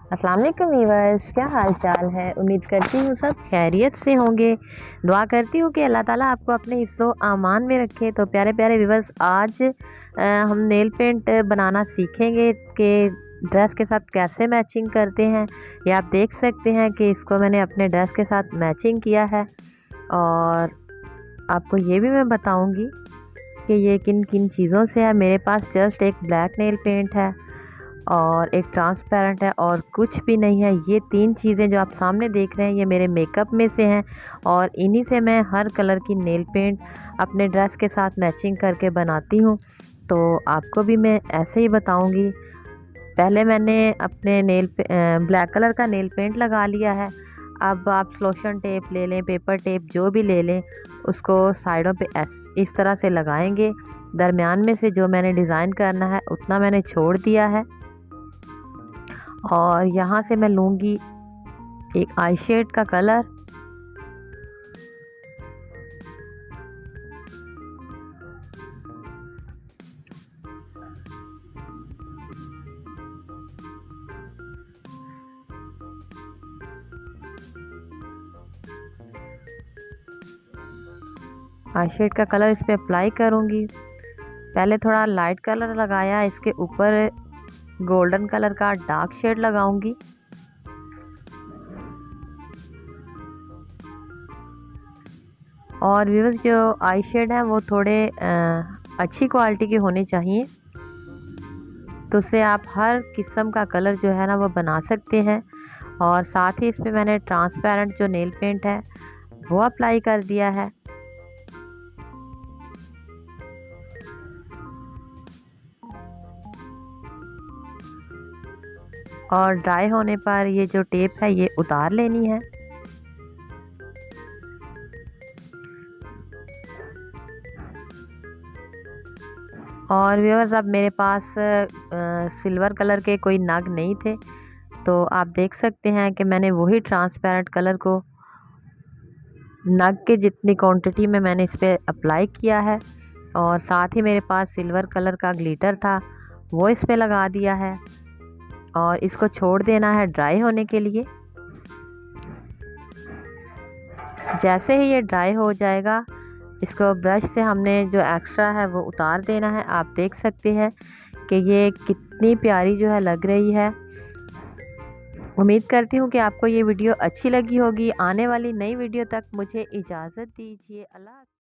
अस्सलाम वालेकुम वीवर्स, क्या हाल चाल है। उम्मीद करती हूँ सब खैरियत से होंगे। दुआ करती हूँ कि अल्लाह ताला आपको अपने हिफ्ज़ो आमान में रखे। तो प्यारे प्यारे वीवर्स, आज हम नेल पेंट बनाना सीखेंगे कि ड्रेस के साथ कैसे मैचिंग करते हैं। ये आप देख सकते हैं कि इसको मैंने अपने ड्रेस के साथ मैचिंग किया है। और आपको ये भी मैं बताऊँगी कि ये किन किन चीज़ों से है। मेरे पास जस्ट एक ब्लैक नेल पेंट है और एक ट्रांसपेरेंट है और कुछ भी नहीं है। ये तीन चीज़ें जो आप सामने देख रहे हैं ये मेरे मेकअप में से हैं और इन्हीं से मैं हर कलर की नेल पेंट अपने ड्रेस के साथ मैचिंग करके बनाती हूँ। तो आपको भी मैं ऐसे ही बताऊँगी। पहले मैंने अपने ब्लैक कलर का नेल पेंट लगा लिया है। अब आप लोशन टेप ले लें, पेपर टेप जो भी ले लें, उसको साइडों पे इस तरह से लगाएंगे। दरमियान में से जो मैंने डिज़ाइन करना है उतना मैंने छोड़ दिया है। और यहाँ से मैं लूँगी एक आई शेड का कलर। आई शेड का कलर इस पे अप्लाई करूँगी। पहले थोड़ा लाइट कलर लगाया, इसके ऊपर गोल्डन कलर का डार्क शेड लगाऊंगी। और व्यूअर्स, जो आई शेड है वो थोड़े अच्छी क्वालिटी के होने चाहिए, तो उससे आप हर किस्म का कलर जो है ना वो बना सकते हैं। और साथ ही इसमें मैंने ट्रांसपेरेंट जो नेल पेंट है वो अप्लाई कर दिया है। और ड्राई होने पर ये जो टेप है ये उतार लेनी है। और व्यूअर्स, अब मेरे पास सिल्वर कलर के कोई नग नहीं थे, तो आप देख सकते हैं कि मैंने वही ट्रांसपेरेंट कलर को नग के जितनी क्वांटिटी में मैंने इस पर अप्लाई किया है। और साथ ही मेरे पास सिल्वर कलर का ग्लिटर था, वो इस पे लगा दिया है। और इसको छोड़ देना है ड्राई होने के लिए। जैसे ही ये ड्राई हो जाएगा, इसको ब्रश से हमने जो एक्स्ट्रा है वो उतार देना है। आप देख सकते हैं कि ये कितनी प्यारी जो है लग रही है। उम्मीद करती हूँ कि आपको ये वीडियो अच्छी लगी होगी। आने वाली नई वीडियो तक मुझे इजाज़त दीजिए। अल्लाह।